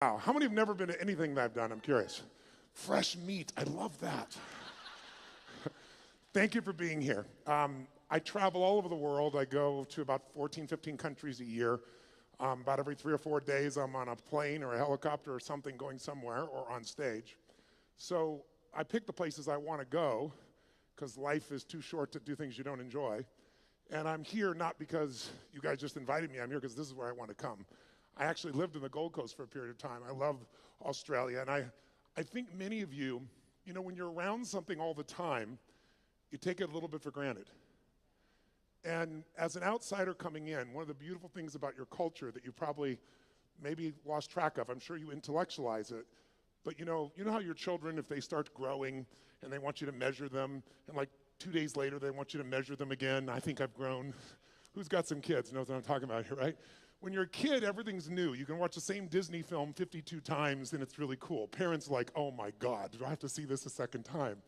Wow, how many have never been to anything that I've done? I'm curious. Fresh meat, I love that. Thank you for being here. I travel all over the world. I go to about 14, 15 countries a year. About every 3 or 4 days, I'm on a plane or a helicopter or something going somewhere or on stage. So I pick the places I want to go because life is too short to do things you don't enjoy. And I'm here not because you guys just invited me. I'm here because this is where I want to come. I actually lived in the Gold Coast for a period of time. I love Australia. And I think many of you, when you're around something all the time, you take it a little bit for granted. And as an outsider coming in, one of the beautiful things about your culture that you probably maybe lost track of, I'm sure you intellectualize it, but you know how your children, if they start growing and they want you to measure them, and like 2 days later they want you to measure them again, I think I've grown. Who's got some kids knows what I'm talking about here, right? When you're a kid, everything's new. You can watch the same Disney film 52 times and it's really cool. Parents are like, oh my God, do I have to see this a second time?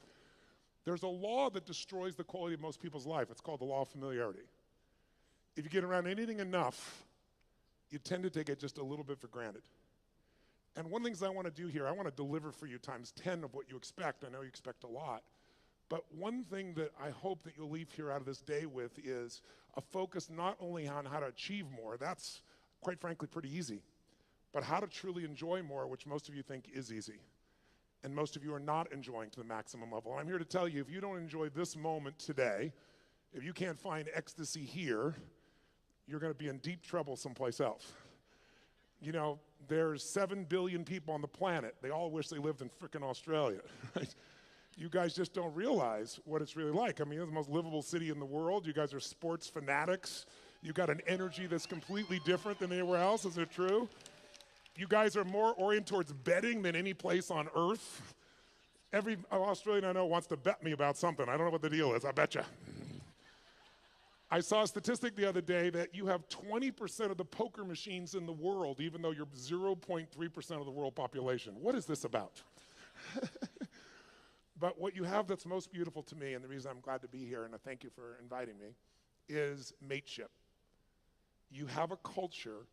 There's a law that destroys the quality of most people's life. It's called the law of familiarity. If you get around anything enough, you tend to take it just a little bit for granted. And one of the things I want to do here, I want to deliver for you times 10 of what you expect. I know you expect a lot. But one thing that I hope that you'll leave here out of this day with is a focus not only on how to achieve more, that's quite frankly pretty easy, but how to truly enjoy more, which most of you think is easy. And most of you are not enjoying to the maximum level. And I'm here to tell you, if you don't enjoy this moment today, if you can't find ecstasy here, you're going to be in deep trouble someplace else. There's 7 billion people on the planet. They all wish they lived in frickin' Australia, right? You guys just don't realize what it's really like. I mean, it's the most livable city in the world. You guys are sports fanatics. You got an energy that's completely different than anywhere else. Is it true? You guys are more oriented towards betting than any place on earth. Every Australian I know wants to bet me about something. I don't know what the deal is. I bet you. I saw a statistic the other day that you have 20% of the poker machines in the world, even though you're 0.3% of the world population. What is this about? But what you have that's most beautiful to me, and the reason I'm glad to be here, and I thank you for inviting me, is mateship. You have a culture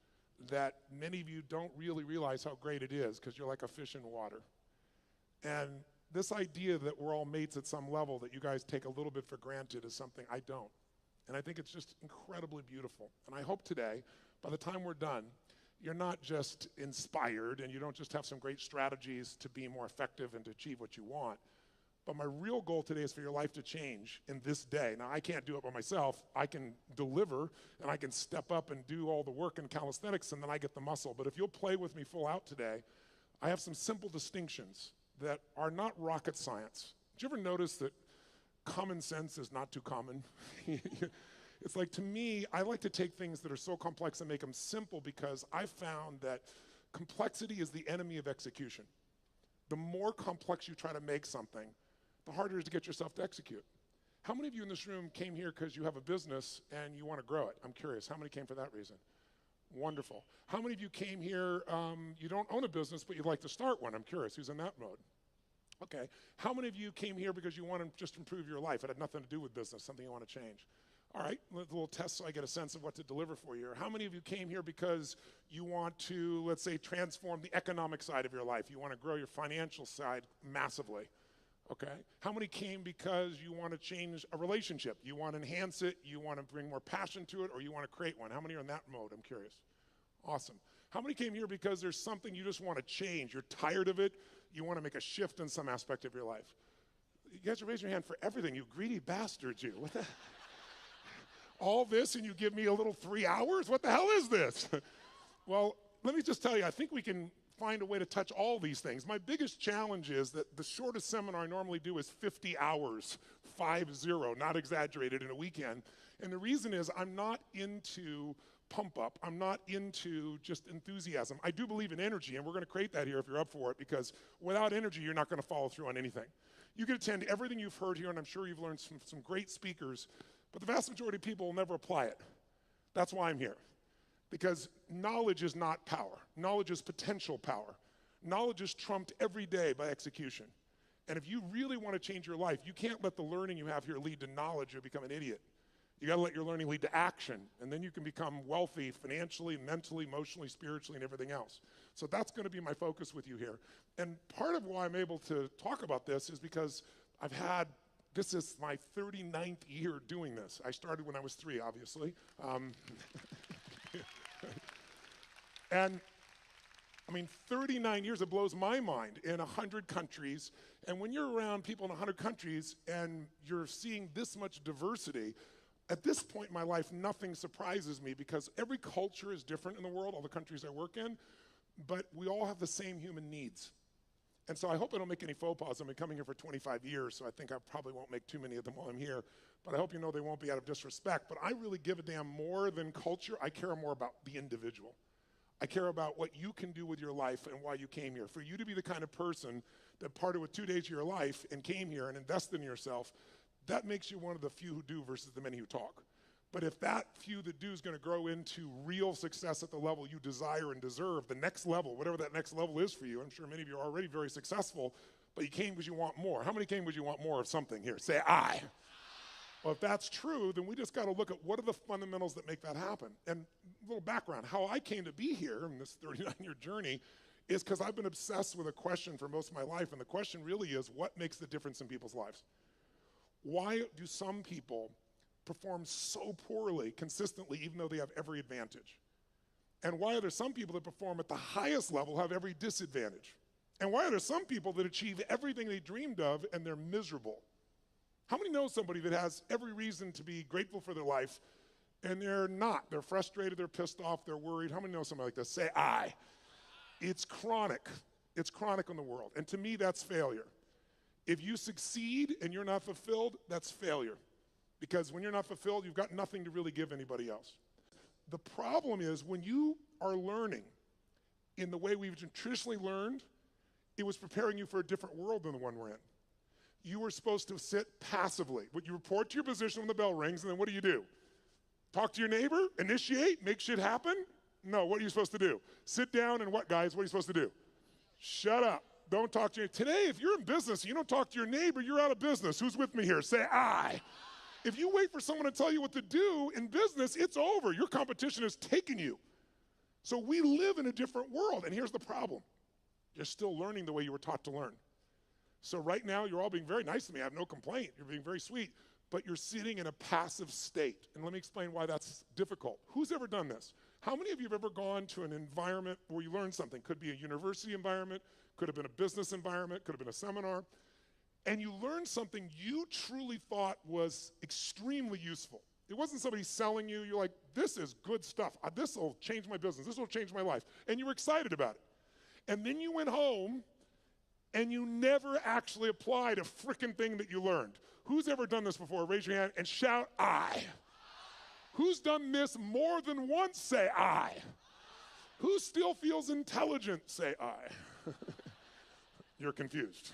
that many of you don't really realize how great it is because you're like a fish in water. And this idea that we're all mates at some level that you guys take a little bit for granted is something I don't. And I think it's just incredibly beautiful. And I hope today, by the time we're done, you're not just inspired and you don't just have some great strategies to be more effective and to achieve what you want. But my real goal today is for your life to change in this day. Now, I can't do it by myself. I can deliver, and I can step up and do all the work in calisthenics, and then I get the muscle. But if you'll play with me full out today, I have some simple distinctions that are not rocket science. Did you ever notice that common sense is not too common? It's like, to me, I like to take things that are so complex and make them simple because I found that complexity is the enemy of execution. The more complex you try to make something, the harder it is to get yourself to execute. How many of you in this room came here because you have a business and you want to grow it? I'm curious. How many came for that reason? Wonderful. How many of you came here, you don't own a business, but you'd like to start one? I'm curious. Who's in that mode? Okay. How many of you came here because you want to just improve your life? It had nothing to do with business, something you want to change. All right, a little test so I get a sense of what to deliver for you. How many of you came here because you want to, let's say, transform the economic side of your life? You want to grow your financial side massively, okay? How many came because you want to change a relationship? You want to enhance it, you want to bring more passion to it, or you want to create one? How many are in that mode? I'm curious. Awesome. How many came here because there's something you just want to change? You're tired of it, you want to make a shift in some aspect of your life? You guys are raising your hand for everything, you greedy bastards, you. What the? All this and you give me a little 3 hours? What the hell is this? Well, let me just tell you, I think we can find a way to touch all these things. My biggest challenge is that the shortest seminar I normally do is 50 hours, 50, not exaggerated, in a weekend. And the reason is I'm not into pump up. I'm not into just enthusiasm. I do believe in energy, and we're going to create that here if you're up for it, because without energy, you're not going to follow through on anything. You can attend everything you've heard here, and I'm sure you've learned from some great speakers, but the vast majority of people will never apply it. That's why I'm here. Because knowledge is not power. Knowledge is potential power. Knowledge is trumped every day by execution. And if you really want to change your life, you can't let the learning you have here lead to knowledge or become an idiot. You got to let your learning lead to action, and then you can become wealthy financially, mentally, emotionally, spiritually, and everything else. So that's going to be my focus with you here. And part of why I'm able to talk about this is because this is my 39th year doing this. I started when I was 3, obviously. And I mean, 39 years, it blows my mind, in 100 countries. And when you're around people in 100 countries and you're seeing this much diversity, at this point in my life, nothing surprises me because every culture is different in the world, all the countries I work in, but we all have the same human needs. And so I hope I don't make any faux pas. I've been coming here for 25 years, so I think I probably won't make too many of them while I'm here. But I hope you know they won't be out of disrespect. But I really give a damn more than culture. I care more about the individual. I care about what you can do with your life and why you came here. For you to be the kind of person that parted with 2 days of your life and came here and invested in yourself, that makes you one of the few who do versus the many who talk. But if that few that do is going to grow into real success at the level you desire and deserve, the next level, whatever that next level is for you, I'm sure many of you are already very successful, but you came because you want more. How many came because you want more of something here? Say I. Well, if that's true, then we just got to look at what are the fundamentals that make that happen. And a little background, how I came to be here in this 39-year journey is because I've been obsessed with a question for most of my life, and the question really is, what makes the difference in people's lives? Why do some people perform so poorly consistently even though they have every advantage? And why are there some people that perform at the highest level have every disadvantage? And why are there some people that achieve everything they dreamed of and they're miserable? How many know somebody that has every reason to be grateful for their life and they're not? They're frustrated, they're pissed off, they're worried. How many know somebody like this? Say I. It's chronic. It's chronic in the world. And to me, that's failure. If you succeed and you're not fulfilled, that's failure. Because when you're not fulfilled, you've got nothing to really give anybody else. The problem is when you are learning in the way we've traditionally learned, it was preparing you for a different world than the one we're in. You were supposed to sit passively. But you report to your position when the bell rings, and then what do? Talk to your neighbor? Initiate? Make shit happen? No, what are you supposed to do? Sit down and what, guys? What are you supposed to do? Shut up. Don't talk to your Today, if you're in business and you don't talk to your neighbor, you're out of business. Who's with me here? Say I. If you wait for someone to tell you what to do in business, it's over. Your competition has taken you. So we live in a different world, and here's the problem. You're still learning the way you were taught to learn. So right now, you're all being very nice to me. I have no complaint. You're being very sweet, but you're sitting in a passive state. And let me explain why that's difficult. Who's ever done this? How many of you have ever gone to an environment where you learned something? Could be a university environment, could have been a business environment, could have been a seminar, and you learned something you truly thought was extremely useful. It wasn't somebody selling you. You're like, this is good stuff. This will change my business. This will change my life. And you were excited about it. And then you went home and you never actually applied a frickin' thing that you learned. Who's ever done this before? Raise your hand and shout, I. Who's done this more than once? Say, I. Who still feels intelligent? Say, I. You're confused.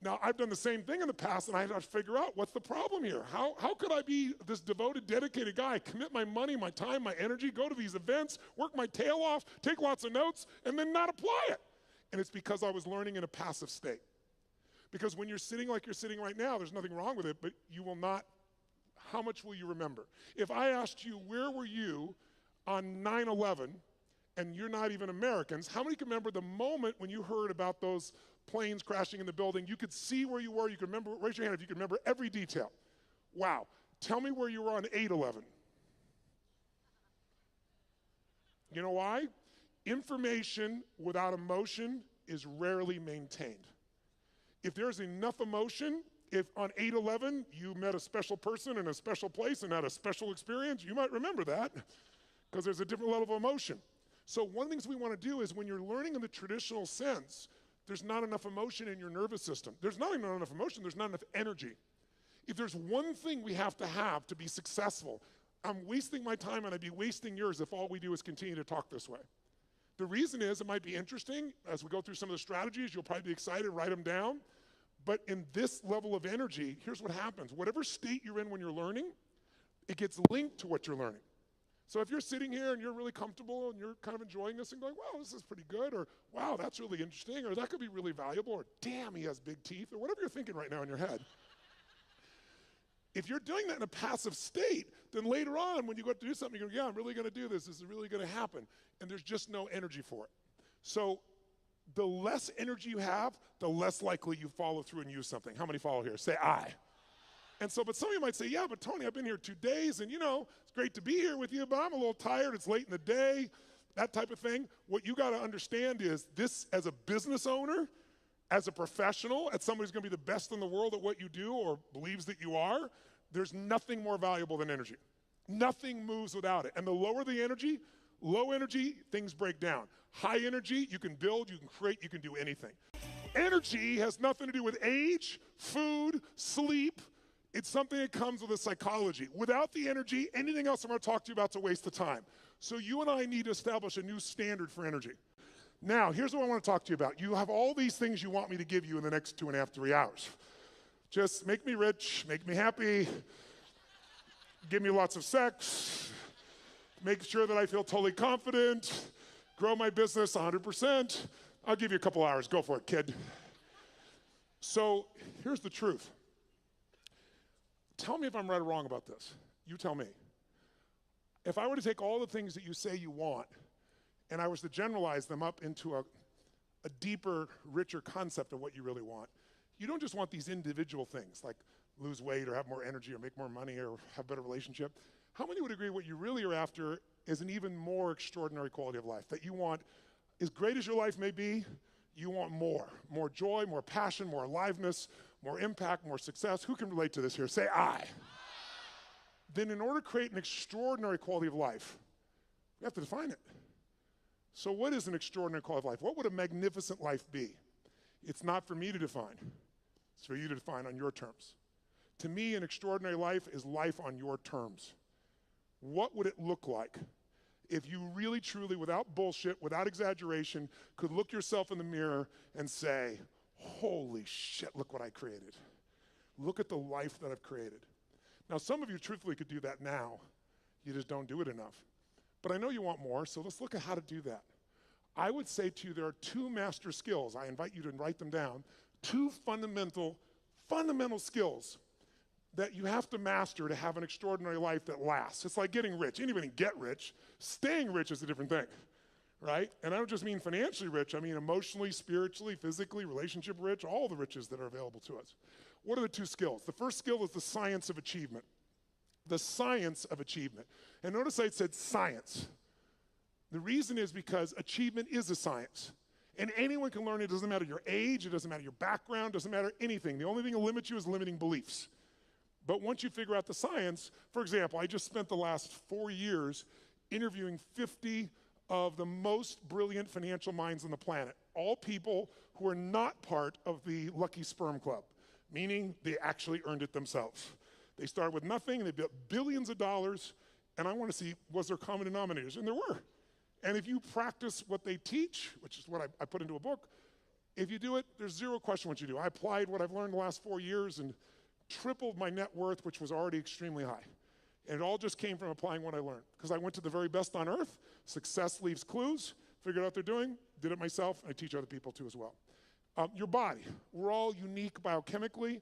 Now, I've done the same thing in the past, and I had to figure out what's the problem here. How could I be this devoted, dedicated guy, commit my money, my time, my energy, go to these events, work my tail off, take lots of notes, and then not apply it? And it's because I was learning in a passive state. Because when you're sitting like you're sitting right now, there's nothing wrong with it, but you will not, how much will you remember? If I asked you, where were you on 9/11, and you're not even Americans, how many can remember the moment when you heard about those planes crashing in the building? You could see where you were, you could remember, raise your hand if you could remember every detail. Wow. Tell me where you were on 8/11. You know why? Information without emotion is rarely maintained. If there's enough emotion, if on 8/11 you met a special person in a special place and had a special experience, you might remember that because there's a different level of emotion. So one of the things we want to do is when you're learning in the traditional sense, there's not enough emotion in your nervous system. There's not even enough emotion, there's not enough energy. If there's one thing we have to be successful, I'm wasting my time and I'd be wasting yours if all we do is continue to talk this way. The reason is it might be interesting. As we go through some of the strategies, you'll probably be excited, write them down. But in this level of energy, here's what happens. Whatever state you're in when you're learning, it gets linked to what you're learning. So if you're sitting here and you're really comfortable and you're kind of enjoying this and going, wow, this is pretty good, or wow, that's really interesting, or that could be really valuable, or damn, he has big teeth, or whatever you're thinking right now in your head. If you're doing that in a passive state, then later on when you go to do something, you go, yeah, I'm really going to do this. This is really going to happen. And there's just no energy for it. So the less energy you have, the less likely you follow through and use something. How many follow here? Say I. And so, but some of you might say, yeah, but Tony, I've been here 2 days, and it's great to be here with you, but I'm a little tired. It's late in the day, that type of thing. What you got to understand is this, as a business owner, as a professional, as somebody who's going to be the best in the world at what you do or believes that you are, there's nothing more valuable than energy. Nothing moves without it. And the lower the energy, low energy, things break down. High energy, you can build, you can create, you can do anything. Energy has nothing to do with age, food, sleep. It's something that comes with a psychology. Without the energy, anything else I'm going to talk to you about is a waste of time. So you and I need to establish a new standard for energy. Now, here's what I want to talk to you about. You have all these things you want me to give you in the next 2.5, 3 hours. Just make me rich, make me happy, give me lots of sex, make sure that I feel totally confident, grow my business 100%. I'll give you a couple hours. Go for it, kid. So here's the truth. Tell me if I'm right or wrong about this. You tell me. If I were to take all the things that you say you want and I was to generalize them up into a deeper, richer concept of what you really want, you don't just want these individual things like lose weight or have more energy or make more money or have a better relationship. How many would agree what you really are after is an even more extraordinary quality of life? That you want, as great as your life may be, you want more. More joy, more passion, more aliveness, more impact, more success. Who can relate to this here? Say I. Then in order to create an extraordinary quality of life, we have to define it. So what is an extraordinary quality of life? What would a magnificent life be? It's not for me to define. It's for you to define on your terms. To me, an extraordinary life is life on your terms. What would it look like if you really, truly, without bullshit, without exaggeration, could look yourself in the mirror and say, holy shit, look what I created. Look at the life that I've created. Now, some of you truthfully could do that now. You just don't do it enough. But I know you want more, so let's look at how to do that. I would say to you there are 2 master skills. I invite you to write them down. 2 fundamental skills that you have to master to have an extraordinary life that lasts. It's like getting rich. Anybody can get rich. Staying rich is a different thing, right? And I don't just mean financially rich. I mean emotionally, spiritually, physically, relationship rich, all the riches that are available to us. What are the 2 skills? The first skill is the science of achievement. The science of achievement. And notice I said science. The reason is because achievement is a science. And anyone can learn it. It doesn't matter your age. It doesn't matter your background. It doesn't matter anything. The only thing that limits you is limiting beliefs. But once you figure out the science, for example, I just spent the last 4 years interviewing 50 of the most brilliant financial minds on the planet. All people who are not part of the Lucky Sperm Club, meaning they actually earned it themselves. They started with nothing, and they built billions of dollars, and I want to see, was there common denominators? And there were. And if you practice what they teach, which is what I put into a book, if you do it, there's zero question what you do. I applied what I've learned the last 4 years and tripled my net worth, which was already extremely high. And it all just came from applying what I learned. Because I went to the very best on earth, success leaves clues, figured out what they're doing, did it myself, and I teach other people too as well. Your body, we're all unique biochemically,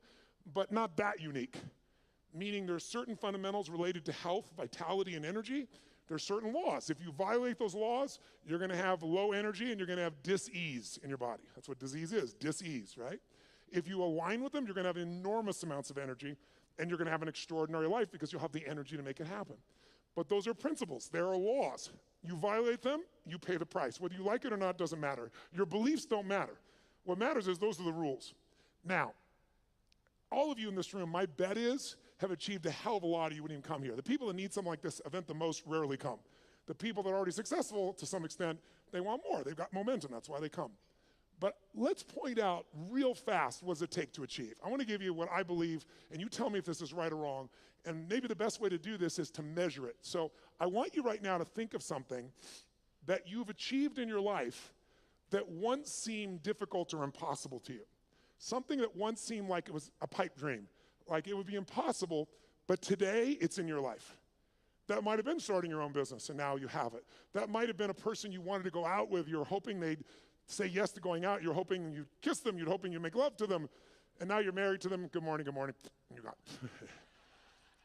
but not that unique. Meaning there's certain fundamentals related to health, vitality, and energy. There's certain laws. If you violate those laws, you're gonna have low energy and you're gonna have dis-ease in your body. That's what disease is, dis-ease, right? If you align with them, you're gonna have enormous amounts of energy and you're gonna have an extraordinary life because you'll have the energy to make it happen. But those are principles, there are laws. You violate them, you pay the price. Whether you like it or not doesn't matter. Your beliefs don't matter. What matters is those are the rules. Now, all of you in this room, my bet is, have achieved a hell of a lot or you wouldn't even come here. The people that need something like this event the most rarely come. The people that are already successful, to some extent, they want more. They've got momentum, that's why they come. But let's point out real fast what does it take to achieve. I want to give you what I believe, and you tell me if this is right or wrong, and maybe the best way to do this is to measure it. So I want you right now to think of something that you've achieved in your life that once seemed difficult or impossible to you. Something that once seemed like it was a pipe dream, like it would be impossible, but today it's in your life. That might have been starting your own business, and now you have it. That might have been a person you wanted to go out with. You're hoping they'd say yes to going out. You're hoping you'd kiss them. You're hoping you'd make love to them. And now you're married to them. Good morning, and you got it.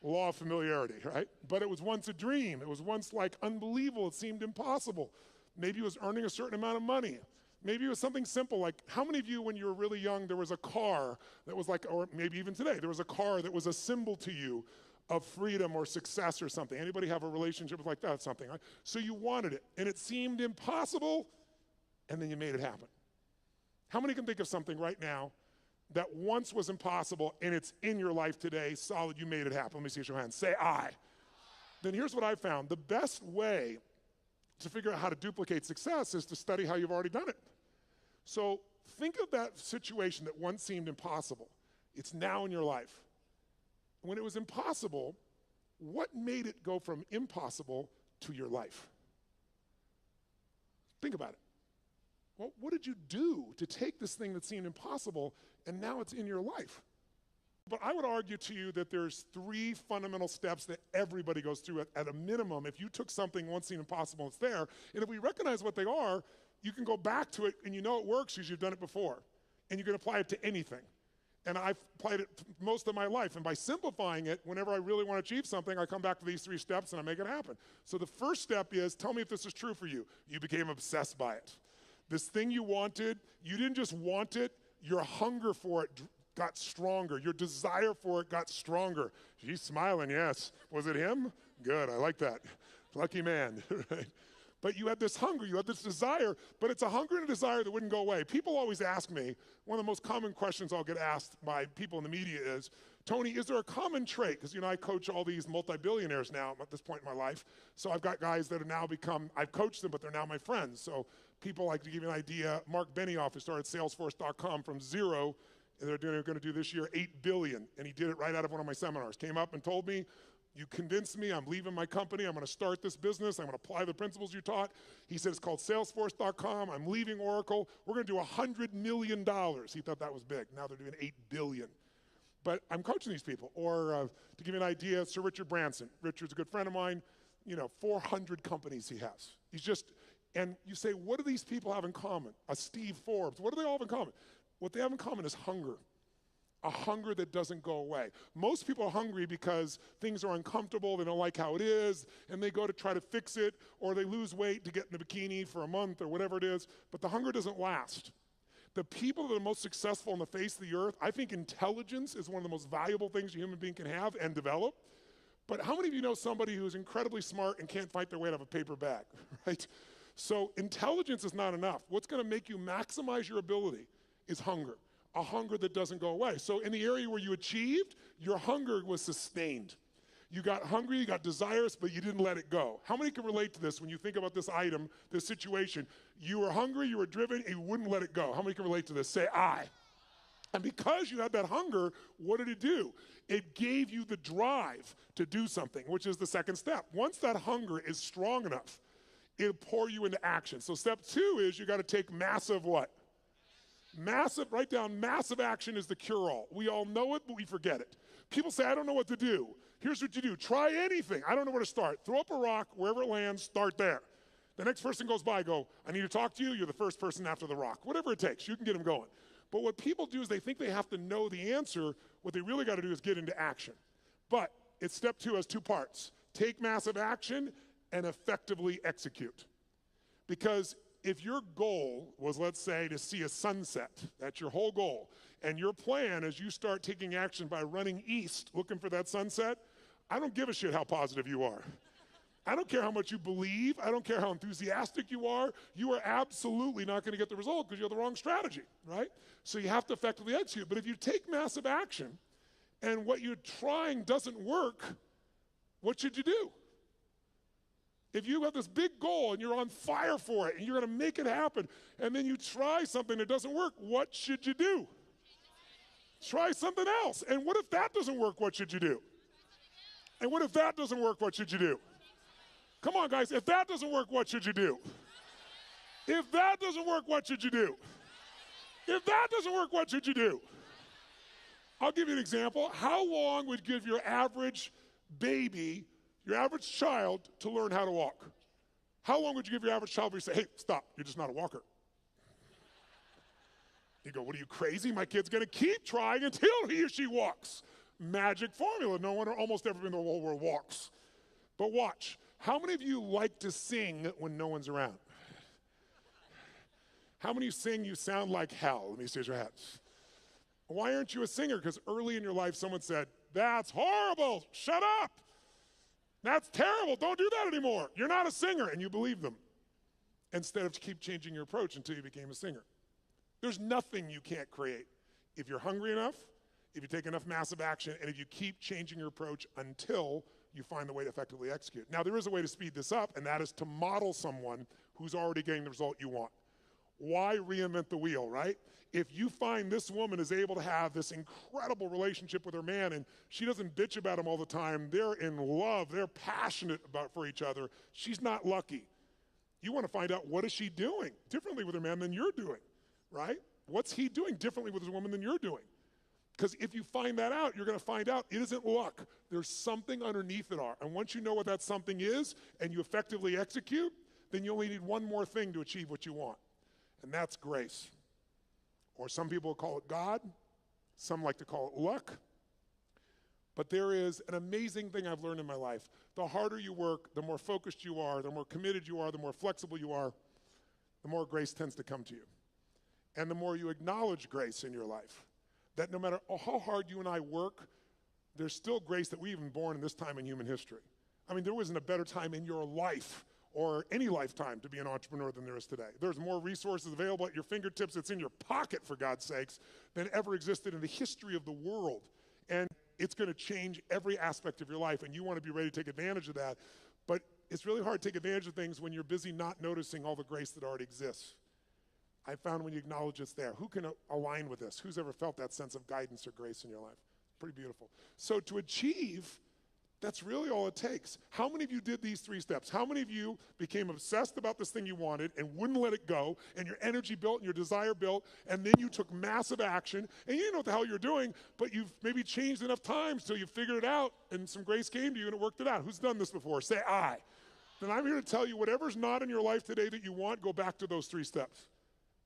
Law of familiarity, right? But it was once a dream. It was once like unbelievable. It seemed impossible. Maybe it was earning a certain amount of money. Maybe it was something simple like, how many of you when you were really young, there was a car that was like, or maybe even today, there was a car that was a symbol to you of freedom or success or something. Anybody have a relationship with like that, something, right? So you wanted it, and it seemed impossible, and then you made it happen. How many can think of something right now that once was impossible, and it's in your life today, solid, you made it happen? Let me see your hands. Say I. Then here's what I found. The best way to figure out how to duplicate success is to study how you've already done it. So think of that situation that once seemed impossible. It's now in your life. When it was impossible, what made it go from impossible to your life? Think about it. Well, what did you do to take this thing that seemed impossible and now it's in your life? But I would argue to you that there's 3 fundamental steps that everybody goes through at a minimum. If you took something once seemed impossible, it's there. And if we recognize what they are, you can go back to it and you know it works because you've done it before. And you can apply it to anything. And I've applied it most of my life. And by simplifying it, whenever I really want to achieve something, I come back to these 3 steps and I make it happen. So the first step is, tell me if this is true for you. You became obsessed by it. This thing you wanted, you didn't just want it, your hunger for it got stronger. Your desire for it got stronger. She's smiling, yes. Was it him? Good, I like that. Lucky man, right? But you had this hunger, you had this desire, but it's a hunger and a desire that wouldn't go away. People always ask me, one of the most common questions I'll get asked by people in the media is, Tony, is there a common trait? Because, I coach all these multi-billionaires now at this point in my life. So I've got guys that have now become, I've coached them, but they're now my friends. So people, like, to give you an idea, Mark Benioff, who started Salesforce.com from 0, and they're going to do this year $8 billion, and he did it right out of one of my seminars. Came up and told me, you convinced me, I'm leaving my company, I'm going to start this business, I'm going to apply the principles you taught. He said, it's called Salesforce.com, I'm leaving Oracle, we're going to do $100 million. He thought that was big. Now they're doing $8 billion. But I'm coaching these people. Or to give you an idea, Sir Richard Branson. Richard's a good friend of mine, 400 companies he has. He's just, and you say, what do these people have in common? A Steve Forbes, what do they all have in common? What they have in common is hunger. A hunger that doesn't go away. Most people are hungry because things are uncomfortable, they don't like how it is, and they go to try to fix it, or they lose weight to get in the bikini for a month or whatever it is, but the hunger doesn't last. The people that are most successful on the face of the earth, I think intelligence is one of the most valuable things a human being can have and develop. But how many of you know somebody who's incredibly smart and can't fight their way out of a paper bag, right? So intelligence is not enough. What's going to make you maximize your ability is hunger. A hunger that doesn't go away. So in the area where you achieved, your hunger was sustained. You got hungry, you got desirous, but you didn't let it go. How many can relate to this when you think about this item, this situation? You were hungry, you were driven, and you wouldn't let it go. How many can relate to this? Say, I. And because you had that hunger, what did it do? It gave you the drive to do something, which is the second step. Once that hunger is strong enough, it'll pour you into action. So step 2 is you got to take massive what? Massive, write down, massive action is the cure-all. We all know it, but we forget it. People say, I don't know what to do. Here's what you do. Try anything. I don't know where to start. Throw up a rock, wherever it lands, start there. The next person goes by, go, I need to talk to you. You're the first person after the rock. Whatever it takes, you can get them going. But what people do is they think they have to know the answer. What they really got to do is get into action. But it's step 2 has 2 parts. Take massive action and effectively execute. Because if your goal was, let's say, to see a sunset, that's your whole goal, and your plan is you start taking action by running east looking for that sunset, I don't give a shit how positive you are. I don't care how much you believe. I don't care how enthusiastic you are. You are absolutely not going to get the result because you have the wrong strategy, right? So you have to effectively execute. But if you take massive action and what you're trying doesn't work, what should you do? If you have this big goal and you're on fire for it and you're going to make it happen, and then you try something that doesn't work, what should you do? Try something else. And what if that doesn't work? What should you do? And what if that doesn't work? What should you do? Come on, guys. If that doesn't work, what should you do? If that doesn't work, what should you do? If that doesn't work, what should you do? I'll give you an example. How long would you give your average baby, your average child, to learn how to walk? How long would you give your average child before you say, hey, stop, you're just not a walker? You go, what are you, crazy? My kid's going to keep trying until he or she walks. magic formula. No one almost ever in the whole world walks. But watch. How many of you like to sing when no one's around? How many of you sing you sound like hell? Let me see your hands. Why aren't you a singer? Because early in your life someone said, that's horrible, shut up. That's terrible, don't do that anymore. You're not a singer, and you believe them. Instead of keep changing your approach until you became a singer. There's nothing you can't create. If you're hungry enough, if you take enough massive action, and if you keep changing your approach until you find the way to effectively execute. Now, there is a way to speed this up, and that is to model someone who's already getting the result you want. Why reinvent the wheel, right? If you find this woman is able to have this incredible relationship with her man and she doesn't bitch about him all the time, they're in love, they're passionate for each other, she's not lucky. You want to find out, what is she doing differently with her man than you're doing, right? What's he doing differently with his woman than you're doing? Because if you find that out, you're going to find out it isn't luck. There's something underneath it all. And once you know what that something is and you effectively execute, then you only need one more thing to achieve what you want. And that's grace. Or some people call it God. Some like to call it luck. But there is an amazing thing I've learned in my life. The harder you work, the more focused you are, the more committed you are, the more flexible you are, the more grace tends to come to you. And the more you acknowledge grace in your life. That no matter how hard you and I work, there's still grace that we even born in this time in human history. I mean, there wasn't a better time in your life or any lifetime to be an entrepreneur than there is today. There's more resources available at your fingertips, it's in your pocket, for God's sakes, than ever existed in the history of the world. And it's going to change every aspect of your life, and you want to be ready to take advantage of that. But it's really hard to take advantage of things when you're busy not noticing all the grace that already exists. I found when you acknowledge it's there. Who can align with this? Who's ever felt that sense of guidance or grace in your life? Pretty beautiful. So to achieve, that's really all it takes. How many of you did these 3 steps? How many of you became obsessed about this thing you wanted and wouldn't let it go, and your energy built and your desire built, and then you took massive action, and you didn't know what the hell you're doing, but you've maybe changed enough times till you figured it out, and some grace came to you and it worked it out. Who's done this before? Say I. Then I'm here to tell you, whatever's not in your life today that you want, go back to those 3 steps.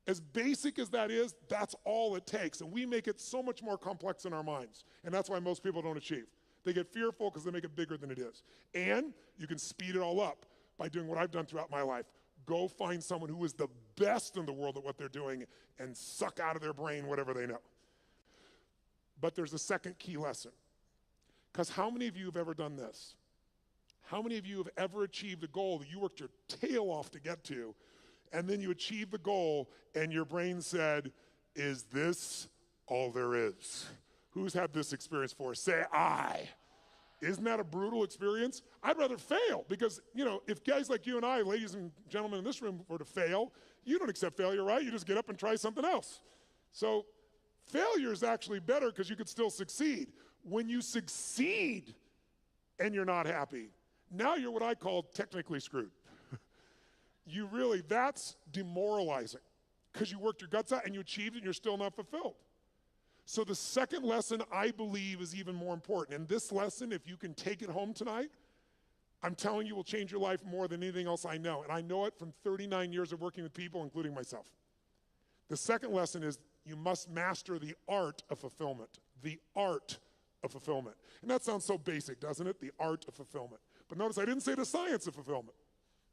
As basic as that is, that's all it takes. And we make it so much more complex in our minds. And that's why most people don't achieve. They get fearful because they make it bigger than it is. And you can speed it all up by doing what I've done throughout my life. Go find someone who is the best in the world at what they're doing and suck out of their brain whatever they know. But there's a second key lesson. Because how many of you have ever done this? How many of you have ever achieved a goal that you worked your tail off to get to, and then you achieved the goal and your brain said, is this all there is? Who's had this experience before? Say I. Isn't that a brutal experience? I'd rather fail because, if guys like you and I, ladies and gentlemen in this room, were to fail, you don't accept failure, right? You just get up and try something else. So failure is actually better because you could still succeed. When you succeed and you're not happy, now you're what I call technically screwed. That's demoralizing because you worked your guts out and you achieved it and you're still not fulfilled. So the second lesson, I believe, is even more important. And this lesson, if you can take it home tonight, I'm telling you, will change your life more than anything else I know. And I know it from 39 years of working with people, including myself. The second lesson is you must master the art of fulfillment. The art of fulfillment. And that sounds so basic, doesn't it? The art of fulfillment. But notice I didn't say the science of fulfillment.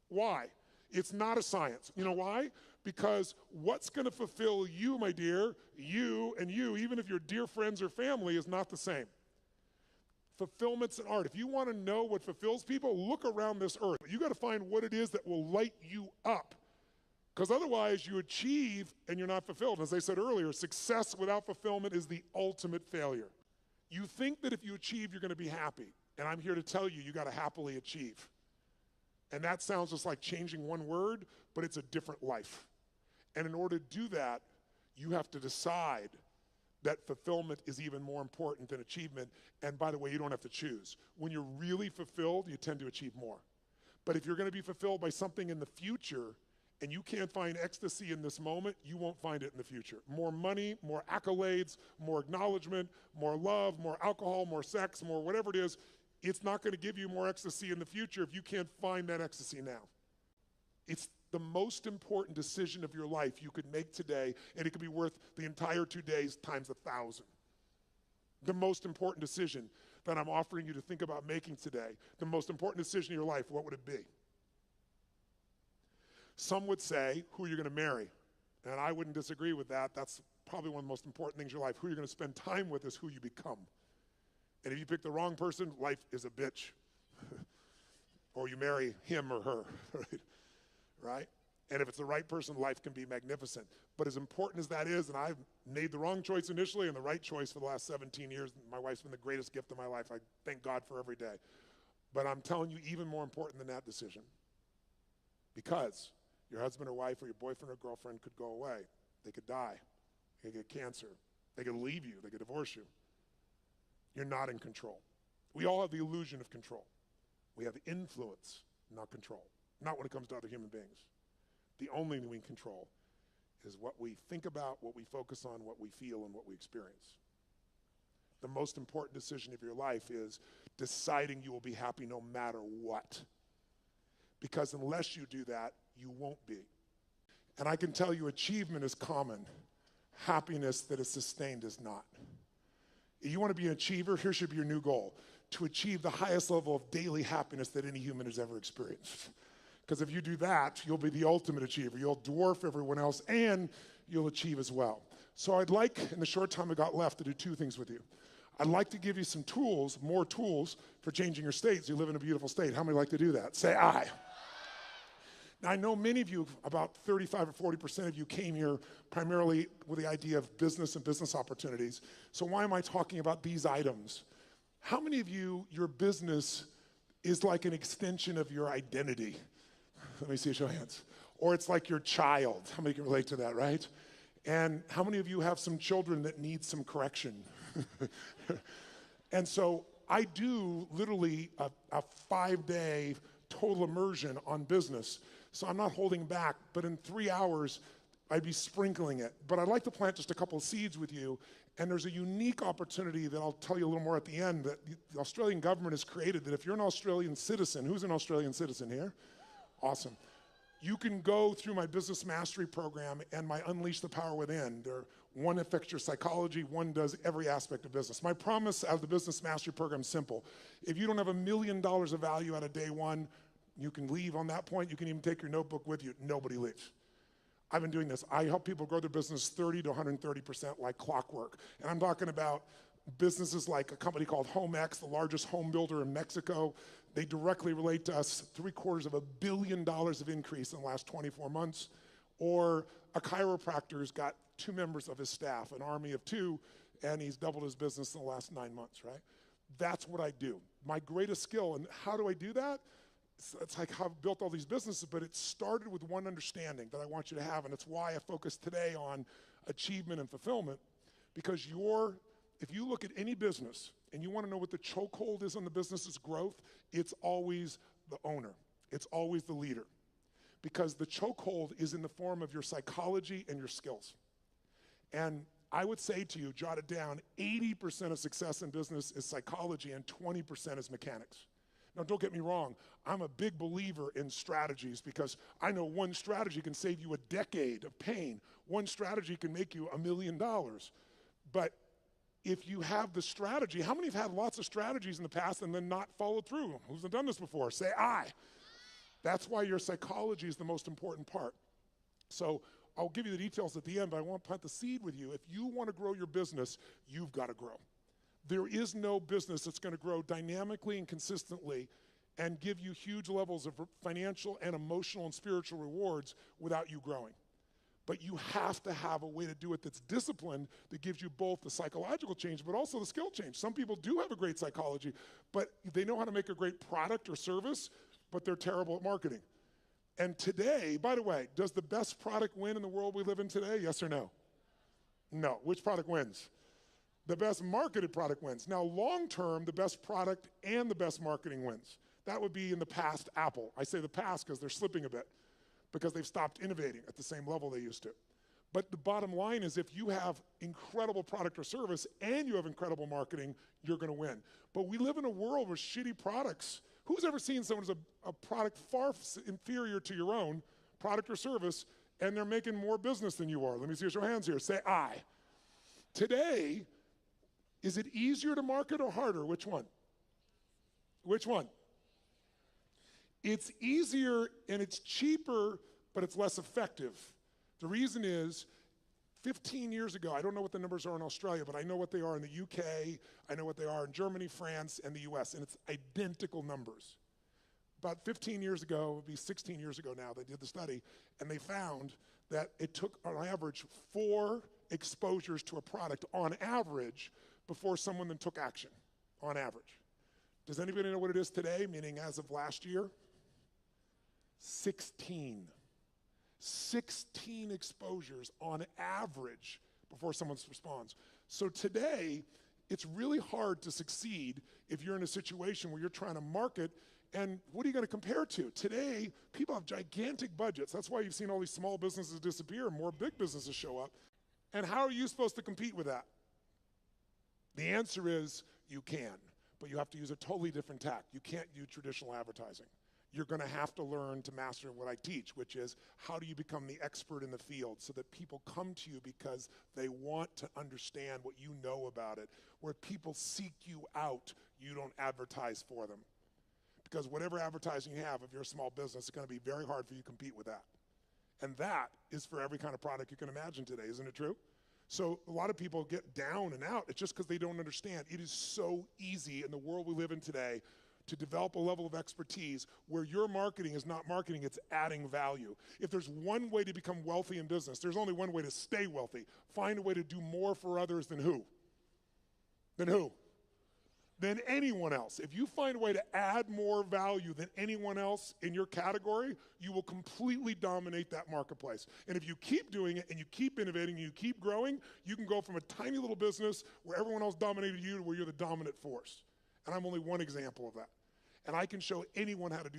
Why? It's not a science. You know why? Because what's going to fulfill you, my dear, you and you, even if you're dear friends or family, is not the same. Fulfillment's an art. If you want to know what fulfills people, look around this earth. You got to find what it is that will light you up. Because otherwise you achieve and you're not fulfilled. As I said earlier, success without fulfillment is the ultimate failure. You think that if you achieve, you're going to be happy. And I'm here to tell you, you got to happily achieve. And that sounds just like changing one word, but it's a different life. And in order to do that, you have to decide that fulfillment is even more important than achievement. And by the way, you don't have to choose. When you're really fulfilled, you tend to achieve more. But if you're going to be fulfilled by something in the future, and you can't find ecstasy in this moment, you won't find it in the future. More money, more accolades, more acknowledgement, more love, more alcohol, more sex, more whatever it is, it's not going to give you more ecstasy in the future if you can't find that ecstasy now. It's the most important decision of your life you could make today, and it could be worth the entire 2 days times 1,000. The most important decision that I'm offering you to think about making today, the most important decision in your life, what would it be? Some would say, who you're going to marry. And I wouldn't disagree with that. That's probably one of the most important things in your life. Who you're going to spend time with is who you become. And if you pick the wrong person, life is a bitch. Or you marry him or her, right? And if it's the right person, life can be magnificent. But as important as that is, and I've made the wrong choice initially and the right choice for the last 17 years, my wife's been the greatest gift of my life. I thank God for every day. But I'm telling you, even more important than that decision. Because your husband or wife or your boyfriend or girlfriend could go away. They could die. They could get cancer. They could leave you. They could divorce you. You're not in control. We all have the illusion of control. We have influence, not control. Not when it comes to other human beings. The only thing we can control is what we think about, what we focus on, what we feel, and what we experience. The most important decision of your life is deciding you will be happy no matter what. Because unless you do that, you won't be. And I can tell you achievement is common. Happiness that is sustained is not. If you want to be an achiever, here should be your new goal. To achieve the highest level of daily happiness that any human has ever experienced. Because if you do that, you'll be the ultimate achiever. You'll dwarf everyone else, and you'll achieve as well. So I'd like, in the short time I got left, to do two things with you. I'd like to give you some tools, more tools, for changing your states. You live in a beautiful state. How many like to do that? Say aye. Now, I know many of you, about 35 or 40% of you, came here primarily with the idea of business and business opportunities. So why am I talking about these items? How many of you, your business is like an extension of your identity? Let me see a show of hands. Or it's like your child. How many can relate to that, right? And how many of you have some children that need some correction? And so I do literally a 5-day total immersion on business. So I'm not holding back, but in 3 hours, I'd be sprinkling it. But I'd like to plant just a couple of seeds with you. And there's a unique opportunity that I'll tell you a little more at the end that the Australian government has created, that if you're an Australian citizen, who's an Australian citizen here? Awesome. You can go through my business mastery program and my Unleash the Power Within. One affects your psychology, one does every aspect of business. My promise out of the business mastery program is simple. If you don't have $1 million of value out of day one, you can leave on that point. You can even take your notebook with you. Nobody leaves. I've been doing this. I help people grow their business 30 to 130% like clockwork. And I'm talking about businesses like a company called HomeX, the largest home builder in Mexico. They directly relate to us. $750 million of increase in the last 24 months. Or a chiropractor's got 2 members of his staff, an army of 2, and he's doubled his business in the last 9 months, right? That's what I do. My greatest skill, and how do I do that? It's like how I've built all these businesses, but it started with one understanding that I want you to have, and it's why I focus today on achievement and fulfillment, because if you look at any business and you want to know what the chokehold is on the business's growth, it's always the owner. It's always the leader. Because the chokehold is in the form of your psychology and your skills. And I would say to you, jot it down, 80% of success in business is psychology and 20% is mechanics. Now, don't get me wrong. I'm a big believer in strategies because I know one strategy can save you a decade of pain. One strategy can make you $1 million. But if you have the strategy, how many have had lots of strategies in the past and then not followed through? Who's done this before? Say aye. That's why your psychology is the most important part. So I'll give you the details at the end, but I want to plant the seed with you. If you want to grow your business, you've got to grow. There is no business that's going to grow dynamically and consistently and give you huge levels of financial and emotional and spiritual rewards without you growing. But you have to have a way to do it that's disciplined, that gives you both the psychological change but also the skill change. Some people do have a great psychology, but they know how to make a great product or service, but they're terrible at marketing. And today, by the way, does the best product win in the world we live in today? Yes or no? No. Which product wins? The best marketed product wins. Now, long term, the best product and the best marketing wins. That would be in the past Apple. I say the past because they're slipping a bit, because they've stopped innovating at the same level they used to. But the bottom line is if you have incredible product or service and you have incredible marketing, you're going to win. But we live in a world with shitty products. Who's ever seen someone who's a product far inferior to your own, product or service, and they're making more business than you are? Let me see your hands here. Say aye. Today, Is it easier to market or harder? Which one? Which one? It's easier and it's cheaper, but it's less effective. The reason is 15 years ago, I don't know what the numbers are in Australia, but I know what they are in the UK, I know what they are in Germany, France, and the US, and it's identical numbers. About 15 years ago, it would be 16 years ago now, they did the study, and they found that it took, on average, 4 exposures to a product, on average, before someone then took action, on average. Does anybody know what it is today, meaning as of last year? 16. 16 exposures on average before someone responds. So today, it's really hard to succeed if you're in a situation where you're trying to market, and what are you going to compare to? Today, people have gigantic budgets. That's why you've seen all these small businesses disappear and more big businesses show up. And how are you supposed to compete with that? The answer is you can, but you have to use a totally different tack. You can't use traditional advertising. You're going to have to learn to master what I teach, which is how do you become the expert in the field so that people come to you because they want to understand what you know about it. Where people seek you out, you don't advertise for them. Because whatever advertising you have, if you're a small business, it's going to be very hard for you to compete with that. And that is for every kind of product you can imagine today, isn't it true? So a lot of people get down and out. It's just because they don't understand. It is so easy in the world we live in today to develop a level of expertise where your marketing is not marketing, it's adding value. If there's one way to become wealthy in business, there's only one way to stay wealthy. Find a way to do more for others than who? Than who? Than anyone else. If you find a way to add more value than anyone else in your category, you will completely dominate that marketplace. And if you keep doing it and you keep innovating and you keep growing, you can go from a tiny little business where everyone else dominated you to where you're the dominant force. And I'm only one example of that. And I can show anyone how to do